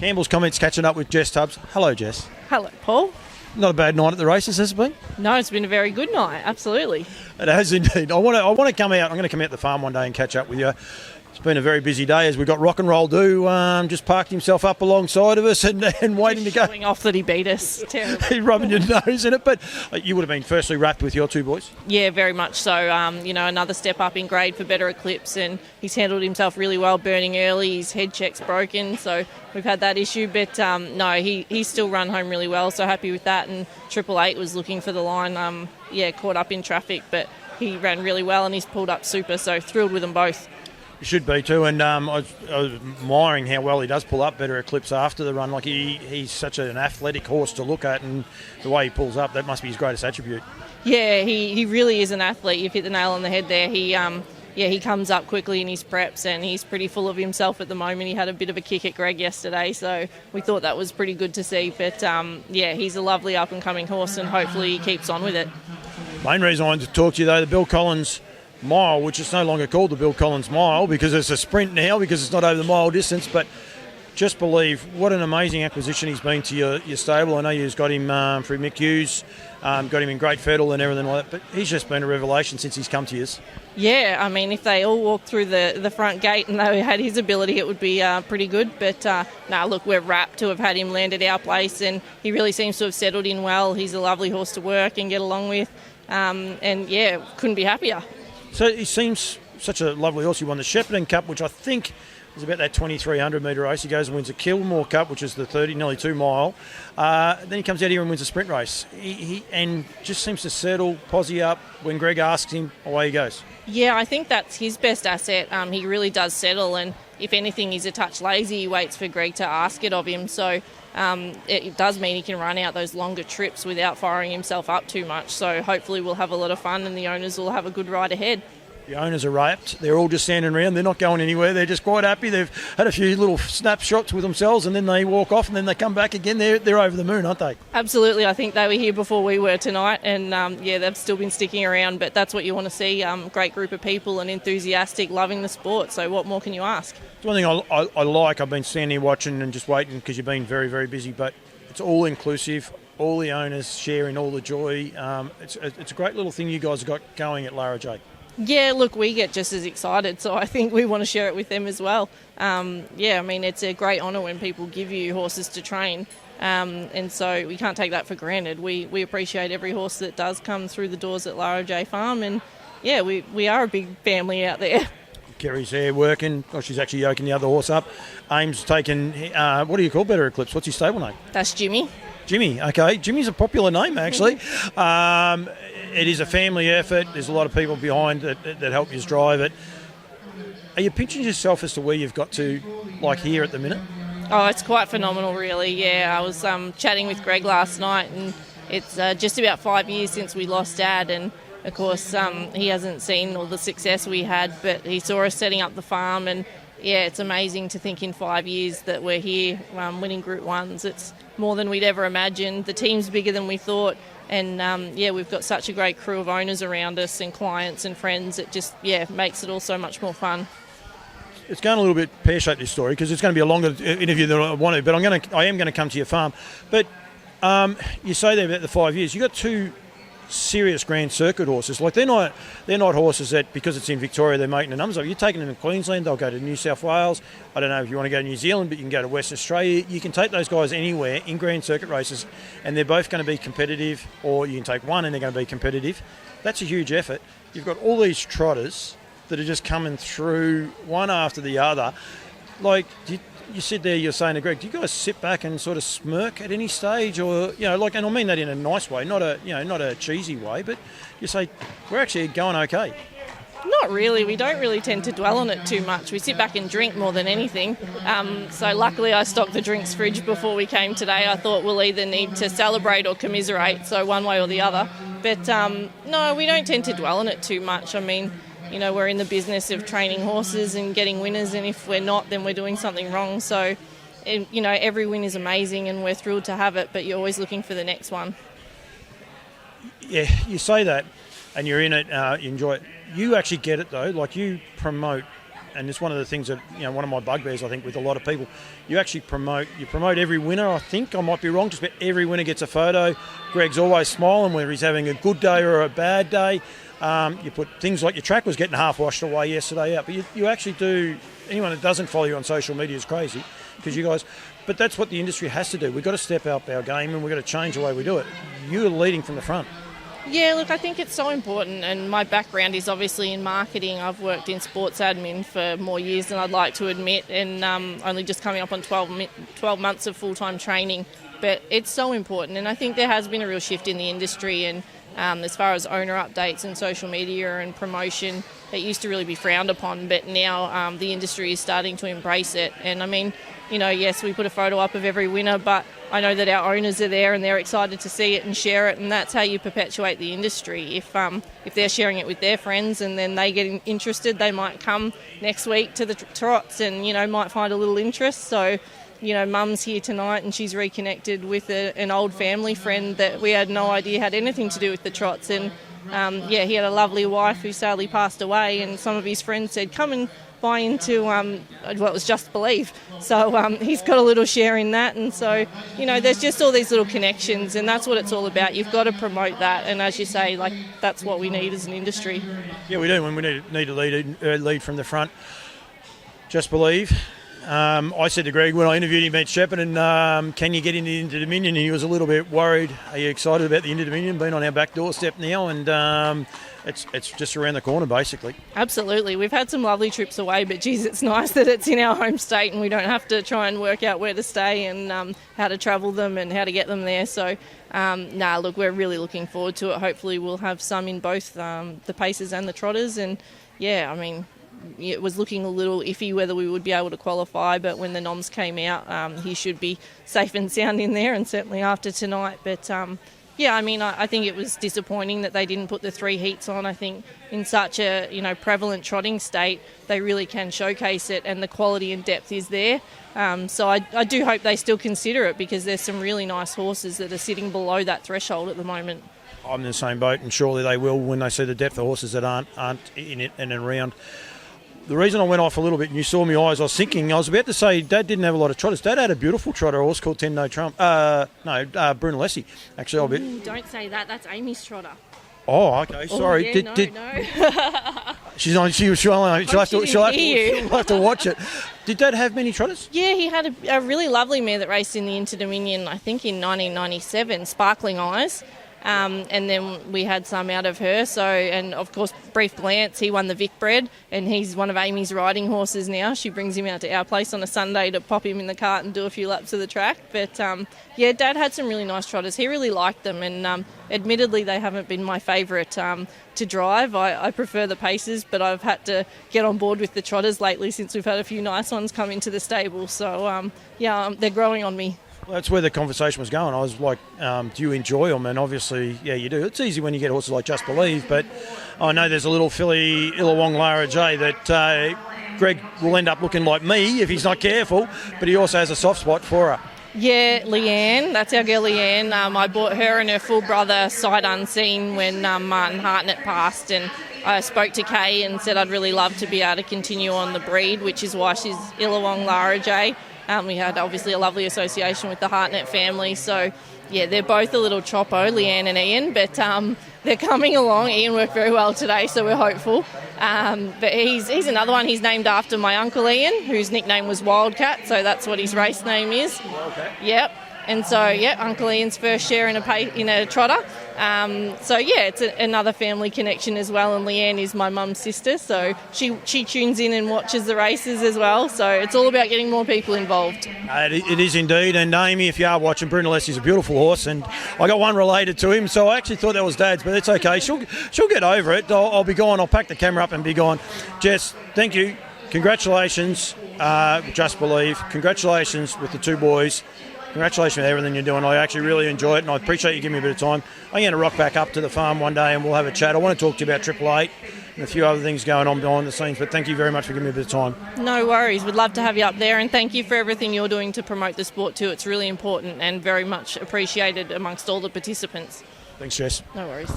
Campbell's Comments catching up with Jess Tubbs. Hello, Jess. Hello, Paul. Not a bad night at the races, has it been? No, it's been a very good night, absolutely. It has indeed. I want to come out. I'm going to come out to the farm one day and catch up with you. It's been a very busy day as we've got Rock and Roll Do just parked himself up alongside of us and waiting to go. Showing off that he beat us. Terrible. He's rubbing your nose in it. But you would have been firstly wrapped with your two boys. Yeah, very much so. Another step up in grade for better Eclipse, and he's handled himself really well, burning early. His head check's broken, so we've had that issue. But he's still run home really well, so happy with that. And 888 was looking for the line, caught up in traffic, but he ran really well and he's pulled up super, so thrilled with them both. You should be too, and I was admiring how well he does pull up better Eclipse after the run. Like he's such an athletic horse to look at, and the way he pulls up, that must be his greatest attribute. Yeah, he really is an athlete. You've hit the nail on the head there. He comes up quickly in his preps, and he's pretty full of himself at the moment. He had a bit of a kick at Greg yesterday, so we thought that was pretty good to see. But he's a lovely up and coming horse, and hopefully he keeps on with it. Main reason I wanted to talk to you though, the Bill Collins Mile, which is no longer called the Bill Collins Mile because it's a sprint now, because it's not over the mile distance, but just believe what an amazing acquisition he's been to your stable. I know you've got him through Mick Hughes, got him in Great Fettle and everything like that, but he's just been a revelation since he's come to you. Yeah, I mean, if they all walked through the front gate and they had his ability, it would be pretty good. But look, we're rapt to have had him land at our place, and he really seems to have settled in well. He's a lovely horse to work and get along with, couldn't be happier. So he seems such a lovely horse. He won the Shepparton Cup, which I think is about that 2,300 metre race. He goes and wins the Kilmore Cup, which is the 30, nearly 2 mile. Then he comes out here and wins a sprint race. He just seems to settle, posse up. When Greg asks him, away he goes. Yeah, I think that's his best asset. He really does settle, and if anything, he's a touch lazy. He waits for Greg to ask it of him. So it does mean he can run out those longer trips without firing himself up too much. So hopefully we'll have a lot of fun and the owners will have a good ride ahead. The owners are rapt. They're all just standing around. They're not going anywhere. They're just quite happy. They've had a few little snapshots with themselves, and then they walk off, and then they come back again. They're over the moon, aren't they? Absolutely. I think they were here before we were tonight, and they've still been sticking around. But that's what you want to see. Great group of people and enthusiastic, loving the sport. So what more can you ask? It's one thing I like. I've been standing here watching and just waiting because you've been very, very busy. But it's all inclusive. All the owners sharing all the joy. It's a great little thing you guys have got going at Lara J. Yeah, look, we get just as excited, so I think we want to share it with them as well. It's a great honour when people give you horses to train, and so we can't take that for granted. We appreciate every horse that does come through the doors at Lara J Farm, and we are a big family out there. Kerry's there working. Oh, she's actually yoking the other horse up. Aim's taken, what do you call Better Eclipse? What's his stable name? That's Jimmy. Jimmy, okay. Jimmy's a popular name, actually. It is a family effort. There's a lot of people behind that help you drive it. Are you pinching yourself as to where you've got to, like here at the minute? Oh, it's quite phenomenal, really. Yeah, I was chatting with Greg last night, and it's just about 5 years since we lost Dad, and of course he hasn't seen all the success we had, but he saw us setting up the farm, and it's amazing to think in 5 years that we're here winning Group 1s. It's more than we'd ever imagined. The team's bigger than we thought. And, we've got such a great crew of owners around us and clients and friends. It just, makes it all so much more fun. It's going a little bit pear-shaped, this story, because it's going to be a longer interview than I want to, but I am going to come to your farm. But you say there about the 5 years. You've got two serious Grand Circuit horses. Like they're not horses that, because it's in Victoria, they're making the numbers up. You're taking them to Queensland, they'll go to New South Wales. I don't know if you want to go to New Zealand, but you can go to Western Australia. You can take those guys anywhere in Grand Circuit races, and they're both going to be competitive, or you can take one and they're going to be competitive. That's a huge effort. You've got all these trotters that are just coming through one after the other. Like, you sit there, you're saying to Greg, do you guys sit back and sort of smirk at any stage, or and I mean that in a nice way, not a cheesy way, but you say we're actually going okay. Not really. We don't really tend to dwell on it too much. We sit back and drink more than anything. So luckily I stocked the drinks fridge before we came today. I thought we'll either need to celebrate or commiserate, so one way or the other. But no, we don't tend to dwell on it too much. I mean, we're in the business of training horses and getting winners, and if we're not, then we're doing something wrong. So, every win is amazing and we're thrilled to have it, but you're always looking for the next one. Yeah, you say that and you're in it, you enjoy it. You actually get it though, like you promote and it's one of the things that, one of my bugbears, I think, with a lot of people, you actually promote every winner. I think I might be wrong, just about every winner gets a photo. Greg's always smiling, whether he's having a good day or a bad day. You put things like your track was getting half washed away yesterday out, but you actually do. Anyone that doesn't follow you on social media is crazy, because you guys. But that's what the industry has to do. We've got to step up our game, and we've got to change the way we do it. You're leading from the front. Yeah, look, I think it's so important, and my background is obviously in marketing. I've worked in sports admin for more years than I'd like to admit, and only just coming up on 12 months of full-time training. But it's so important, and I think there has been a real shift in the industry, and as far as owner updates and social media and promotion, it used to really be frowned upon, but now the industry is starting to embrace it. And I mean, yes, we put a photo up of every winner, but I know that our owners are there and they're excited to see it and share it, and that's how you perpetuate the industry. If they're sharing it with their friends and then they get interested, they might come next week to the trots and, might find a little interest. So, Mum's here tonight and she's reconnected with an old family friend that we had no idea had anything to do with the trots. And, he had a lovely wife who sadly passed away, and some of his friends said, come and buy into it was Just Believe. So he's got a little share in that, and so there's just all these little connections, and that's what it's all about. You've got to promote that, and as you say, that's what we need as an industry. Yeah, we do, and we need to lead from the front. Just Believe. I said to Greg when I interviewed him at Shepparton, can you get into the Inter-Dominion? And he was a little bit worried. Are you excited about the Inter-Dominion being on our back doorstep now? And it's just around the corner, basically. Absolutely. We've had some lovely trips away, but geez, it's nice that it's in our home state and we don't have to try and work out where to stay and how to travel them and how to get them there. So, look, we're really looking forward to it. Hopefully we'll have some in both the Pacers and the Trotters. And, it was looking a little iffy whether we would be able to qualify, but when the noms came out, he should be safe and sound in there, and certainly after tonight. But I think it was disappointing that they didn't put the 3 heats on. I think in such a prevalent trotting state, they really can showcase it, and the quality and depth is there. So I do hope they still consider it, because there's some really nice horses that are sitting below that threshold at the moment. I'm in the same boat, and surely they will when they see the depth of horses that aren't in it and around. The reason I went off a little bit and you saw my eyes, I was thinking, I was about to say Dad didn't have a lot of trotters. Dad had a beautiful trotter horse called 10 No Trump. Brunelleschi. Actually, don't say that. That's Amy's trotter. Oh, okay. Sorry. No. She'll have to watch it. Did Dad have many trotters? Yeah, he had a really lovely mare that raced in the Inter-Dominion, I think in 1997, Sparkling Eyes. And then we had some out of her. So, and of course, Brief Glance, he won the Vic Bred, and he's one of Amy's riding horses now. She brings him out to our place on a Sunday to pop him in the cart and do a few laps of the track. But Dad had some really nice trotters. He really liked them, and admittedly, they haven't been my favourite to drive. I prefer the Pacers, but I've had to get on board with the trotters lately since we've had a few nice ones come into the stable. So, they're growing on me. Well, that's where the conversation was going. I was like, do you enjoy them? And obviously, yeah, you do. It's easy when you get horses like Just Believe, but I know there's a little filly, Illawong Lara J, that Greg will end up looking like me if he's not careful, but he also has a soft spot for her. Yeah, Leanne, that's our girl Leanne. I bought her and her full brother sight unseen when Martin Hartnett passed, and I spoke to Kay and said I'd really love to be able to continue on the breed, which is why she's Illawong Lara J. We had obviously a lovely association with the Hartnett family, so yeah, they're both a little choppo, Leanne and Ian, but they're coming along. Ian worked very well today, so we're hopeful. But he's another one. He's named after my uncle Ian, whose nickname was Wildcat, so that's what his race name is. Okay. Yep. And so, Uncle Ian's first share in a trotter. It's another family connection as well. And Leanne is my mum's sister, so she tunes in and watches the races as well. So it's all about getting more people involved. It is indeed. And Amy, if you are watching, Brunelleschi is a beautiful horse, and I got one related to him, so I actually thought that was Dad's, but it's okay. She'll get over it. I'll be gone. I'll pack the camera up and be gone. Jess, thank you. Congratulations, Just Believe. Congratulations with the 2 boys. Congratulations with everything you're doing. I actually really enjoy it, and I appreciate you giving me a bit of time. I'm going to rock back up to the farm one day and we'll have a chat. I want to talk to you about Triple Eight and a few other things going on behind the scenes, but thank you very much for giving me a bit of time. No worries. We'd love to have you up there, and thank you for everything you're doing to promote the sport too. It's really important and very much appreciated amongst all the participants. Thanks, Jess. No worries.